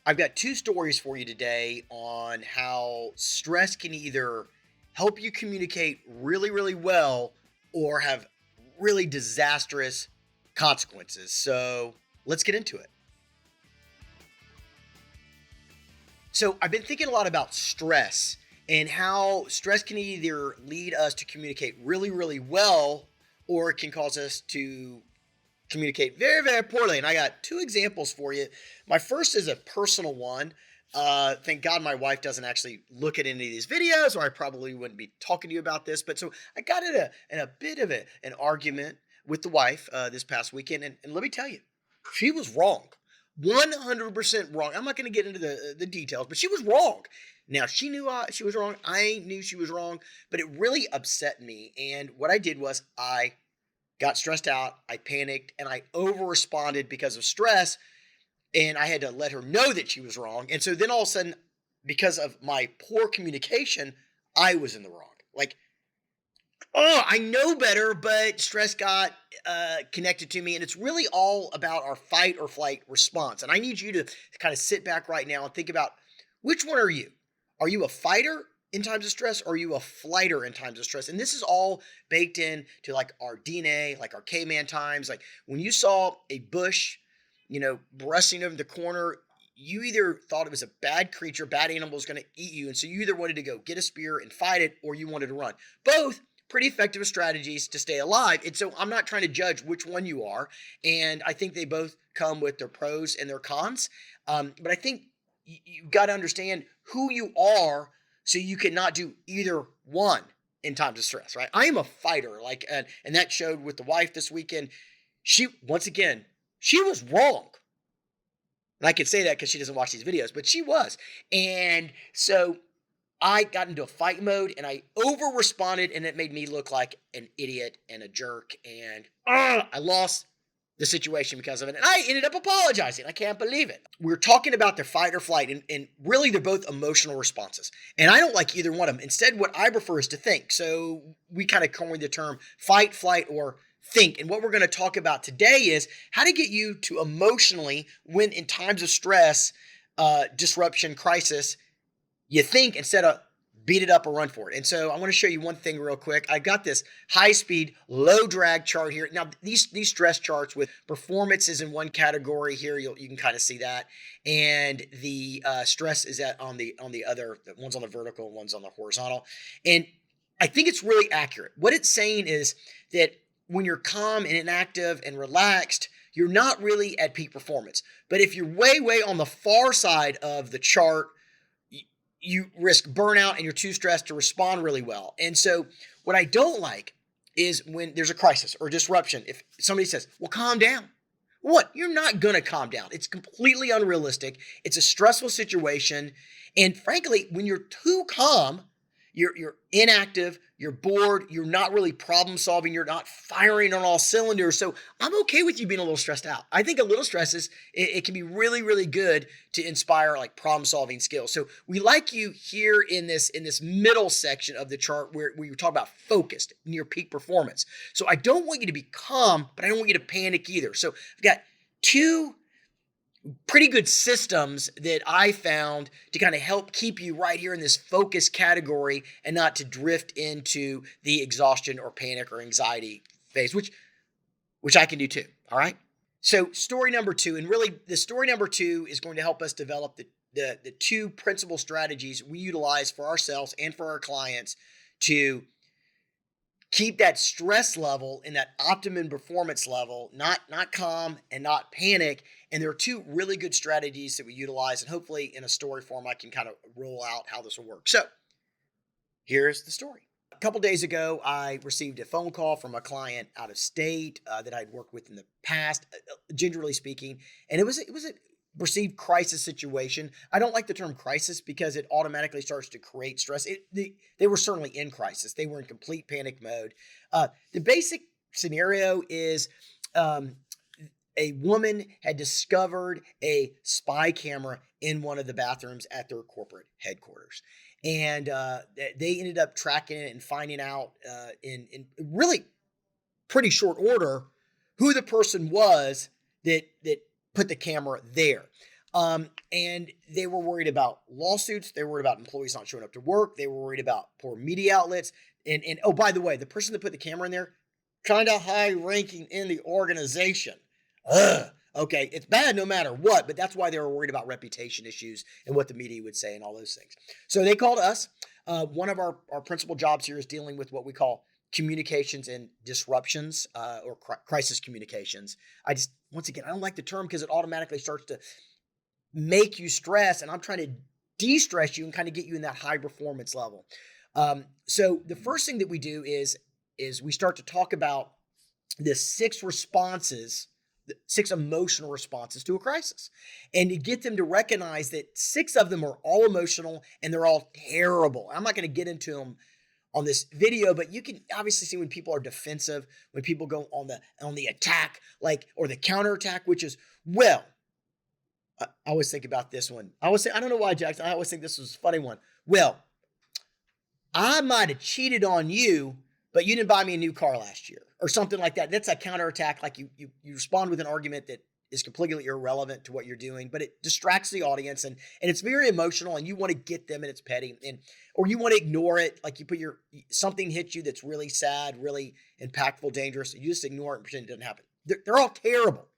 I've got two stories for you today on how stress can either help you communicate really, really well or have really disastrous consequences. So let's get into it. So I've been thinking a lot about stress and how stress can either lead us to communicate really, really well or it can cause us to communicate very, very poorly. And I got two examples for you. My first is a personal one. Thank God my wife doesn't actually look at any of these videos, or I probably wouldn't be talking to you about this. But so I got in a bit of an argument with the wife this past weekend. And let me tell you, she was wrong. 100% wrong. I'm not going to get into the details, but she was wrong. Now, she knew she was wrong. I knew she was wrong, but it really upset me. And what I did was I got stressed out, I panicked, and I over responded because of stress. And I had to let her know that she was wrong. And so then all of a sudden, because of my poor communication, I was in the wrong. Like, oh, I know better, but stress got connected to me. And it's really all about our fight or flight response. And I need you to kind of sit back right now and think about, which one are you? Are you a fighter in times of stress, or are you a flighter in times of stress? And this is all baked in to like our DNA, like our caveman times. Like when you saw a bush, brushing over the corner, you either thought it was a bad creature, bad animal was going to eat you. And so you either wanted to go get a spear and fight it, or you wanted to run. Both pretty effective strategies to stay alive. And so I'm not trying to judge which one you are. And I think they both come with their pros and their cons. But I think you've got to understand who you are so you cannot do either one in times of stress, right? I am a fighter, and that showed with the wife this weekend. She, once again, she was wrong. And I could say that because she doesn't watch these videos, but she was. And so I got into a fight mode and I over responded, and it made me look like an idiot and a jerk. And I lost the situation because of it. And I ended up apologizing. I can't believe it. We're talking about their fight or flight, and really they're both emotional responses. And I don't like either one of them. Instead, what I prefer is to think. So we kind of coined the term fight, flight, or think. And what we're going to talk about today is how to get you to emotionally, when in times of stress, disruption, crisis, you think instead of beat it up or run for it. And so I want to show you one thing real quick. I got this high speed, low drag chart here. Now these stress charts with performance is in one category here. You can kind of see that. And the stress is on the other, one's on the vertical, one's on the horizontal. And I think it's really accurate. What it's saying is that when you're calm and inactive and relaxed, you're not really at peak performance. But if you're way, way on the far side of the chart, you risk burnout and you're too stressed to respond really well. And so what I don't like is when there's a crisis or disruption. If somebody says, well, calm down. What? You're not going to calm down. It's completely unrealistic. It's a stressful situation. And frankly, when you're too calm, you're inactive, you're bored, you're not really problem solving, you're not firing on all cylinders. So I'm okay with you being a little stressed out. I think a little stress it can be really, really good to inspire like problem solving skills. So we like you here in this middle section of the chart where you talk about focused, near peak performance. So I don't want you to be calm, but I don't want you to panic either. So I've got two pretty good systems that I found to kind of help keep you right here in this focus category and not to drift into the exhaustion or panic or anxiety phase, which I can do too. All right. So story number two, and really the story number two is going to help us develop the two principal strategies we utilize for ourselves and for our clients to keep that stress level in that optimum performance level, not calm and not panic. And there are two really good strategies that we utilize. And hopefully in a story form, I can kind of roll out how this will work. So here's the story. A couple days ago, I received a phone call from a client out of state that I'd worked with in the past, generally speaking. And it was a perceived crisis situation. I don't like the term crisis because it automatically starts to create stress. They were certainly in crisis. They were in complete panic mode. The basic scenario is a woman had discovered a spy camera in one of the bathrooms at their corporate headquarters. And they ended up tracking it and finding out in really pretty short order who the person was that put the camera there. And they were worried about lawsuits. They were worried about employees not showing up to work. They were worried about poor media outlets. And oh, by the way, the person that put the camera in there, kind of high ranking in the organization. Ugh. Okay, it's bad no matter what, but that's why they were worried about reputation issues and what the media would say and all those things. So they called us. One of our principal jobs here is dealing with what we call communications and disruptions or crisis communications. Once again, I don't like the term because it automatically starts to make you stress, and I'm trying to de-stress you and kind of get you in that high performance level. So the first thing that we do is we start to talk about the 6 emotional responses to a crisis, and to get them to recognize that 6 of them are all emotional and they're all terrible. I'm not going to get into them on this video, but you can obviously see when people are defensive, when people go on the attack, or the counterattack, which is, well, I always think about this one. I don't know why, Jackson. I always think this was a funny one. Well, I might have cheated on you, but you didn't buy me a new car last year, or something like that. That's a counterattack. Like you respond with an argument that is completely irrelevant to what you're doing, but it distracts the audience, and it's very emotional, and you want to get them, and it's petty, or you want to ignore it. Like something hits you that's really sad, really impactful, dangerous. You just ignore it and pretend it didn't happen. They're all terrible.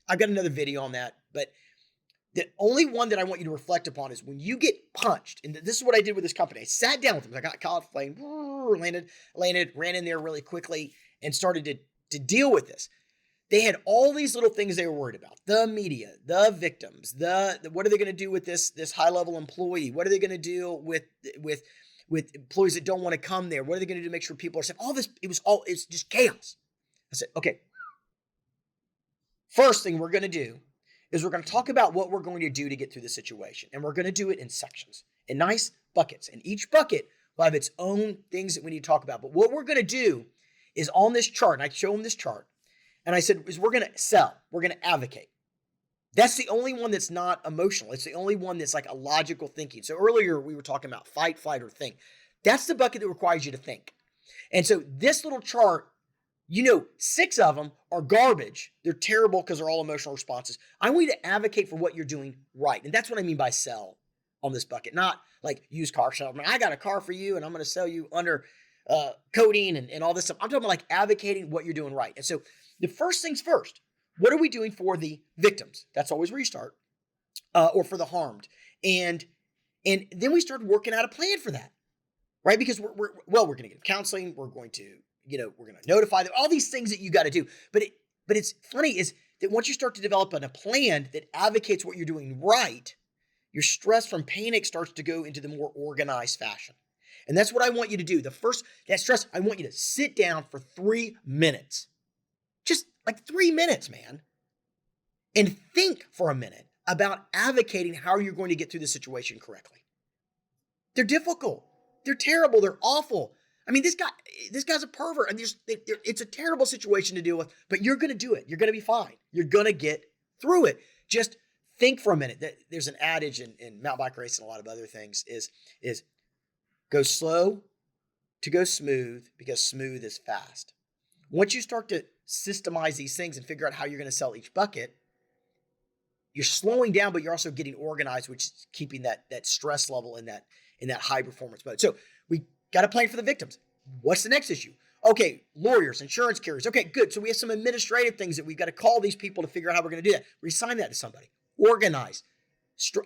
I've got another video on that, but the only one that I want you to reflect upon is when you get punched. And this is what I did with this company. I sat down with them. I got caught flame, landed, ran in there really quickly and started to deal with this. They had all these little things they were worried about. The media, the victims, what are they going to do with this high-level employee? What are they going to do with employees that don't want to come there? What are they going to do to make sure people are safe? All this, it's just chaos. I said, okay, first thing we're going to do is we're going to talk about what we're going to do to get through the situation. And we're going to do it in sections, in nice buckets. And each bucket will have its own things that we need to talk about. But what we're going to do is on this chart, and I show them this chart, and I said, is we're going to sell. We're going to advocate. That's the only one that's not emotional. It's the only one that's like a logical thinking. So earlier we were talking about fight, flight, or think. That's the bucket that requires you to think. And so this little chart, 6 of them are garbage. They're terrible because they're all emotional responses. I want you to advocate for what you're doing right. And that's what I mean by sell on this bucket, not like used car salesman. I got a car for you and I'm going to sell you under coding and all this stuff. I'm talking about like advocating what you're doing right. And so the first things first, what are we doing for the victims? That's always where you start, or for the harmed. And then we started working out a plan for that, right? Because we're going to get counseling. We're going to notify them, all these things that you got to do. But it's funny is that once you start to develop a plan that advocates what you're doing right, your stress from panic starts to go into the more organized fashion. And that's what I want you to do. That stress, I want you to sit down for 3 minutes. Just like 3 minutes, man. And think for a minute about advocating how you're going to get through the situation correctly. They're difficult. They're terrible. They're awful. I mean, this guy's a pervert, and it's a terrible situation to deal with, but you're going to do it. You're going to be fine. You're going to get through it. Just think for a minute. There's an adage in mountain bike racing and a lot of other things is go slow to go smooth, because smooth is fast. Once you start to systemize these things and figure out how you're going to sell each bucket, you're slowing down, but you're also getting organized, which is keeping that stress level in that high performance mode. So we got a plan for the victims. What's the next issue? Okay, lawyers, insurance carriers. Okay, good. So we have some administrative things that we've got to call these people to figure out how we're going to do that. Reassign that to somebody. Organize.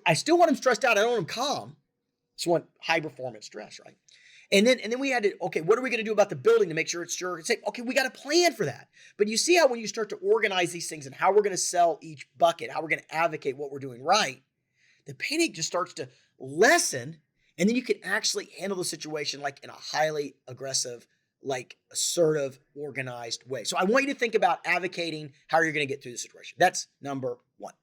I still want them stressed out. I don't want them calm. I just want high performance stress, right? And then we had to, okay, what are we going to do about the building to make sure it's sure and safe? Okay, we got a plan for that. But you see how when you start to organize these things and how we're going to sell each bucket, how we're going to advocate what we're doing right, the panic just starts to lessen. And then you can actually handle the situation like in a highly aggressive, like assertive, organized way. So I want you to think about advocating how you're going to get through the situation. That's number 1.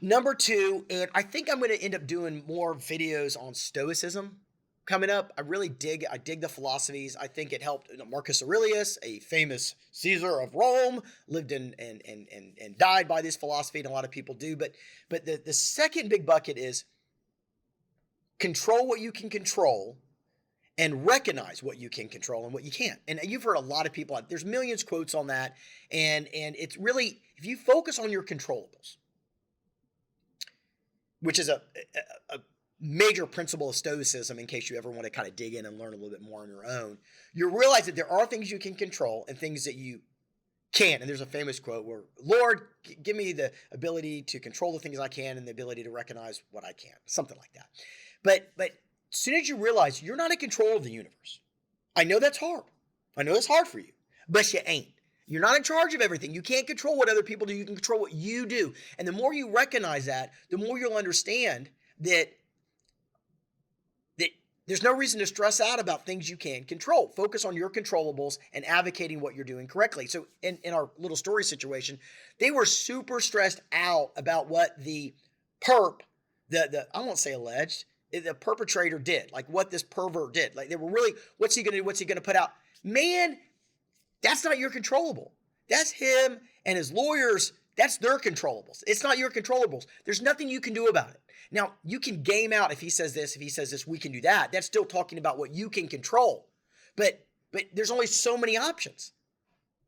Number 2, and I think I'm going to end up doing more videos on Stoicism coming up. I dig the philosophies. I think it helped. Marcus Aurelius, a famous Caesar of Rome, lived in and died by this philosophy, and a lot of people do. But the second big bucket is control what you can control and recognize what you can control and what you can't. And you've heard a lot of people, there's millions of quotes on that. And it's really, if you focus on your controllables, which is a major principle of Stoicism, in case you ever want to kind of dig in and learn a little bit more on your own. You realize that there are things you can control and things that you can't. And there's a famous quote where, Lord, give me the ability to control the things I can and the ability to recognize what I can't. Something like that. But as soon as you realize you're not in control of the universe, I know that's hard. I know it's hard for you, but you ain't. You're not in charge of everything. You can't control what other people do. You can control what you do. And the more you recognize that, the more you'll understand that there's no reason to stress out about things you can control. Focus on your controllables and advocating what you're doing correctly. So in our little story situation, they were super stressed out about what the perp, I won't say alleged, the perpetrator did, like what this pervert did. Like they were really, what's he going to do? What's he going to put out? Man, that's not your controllable. That's him and his lawyers. That's their controllables. It's not your controllables. There's nothing you can do about it. Now, you can game out if he says this, we can do that. That's still talking about what you can control. But there's only so many options,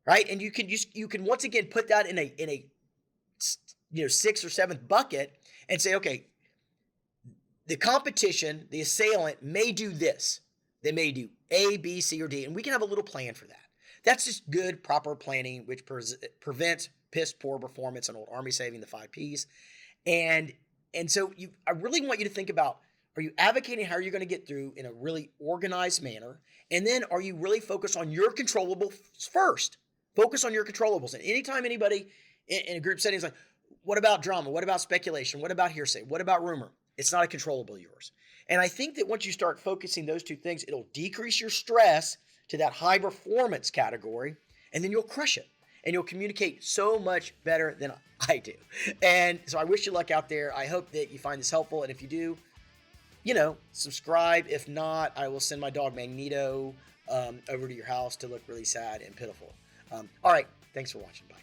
right? And you can once again put that in a 6th or 7th bucket and say, okay, the competition, the assailant may do this. They may do A, B, C, or D, and we can have a little plan for that. That's just good, proper planning, which prevents piss poor performance, an old army saving, the 5 Ps. And so I really want you to think about, are you advocating how you're going to get through in a really organized manner? And then are you really focused on your controllables first? Focus on your controllables. And anytime anybody in a group setting is like, what about drama? What about speculation? What about hearsay? What about rumor? It's not a controllable of yours. And I think that once you start focusing those 2 things, it'll decrease your stress to that high performance category, and then you'll crush it. And you'll communicate so much better than I do. And so I wish you luck out there. I hope that you find this helpful. And if you do, subscribe. If not, I will send my dog Magneto over to your house to look really sad and pitiful. All right. Thanks for watching. Bye.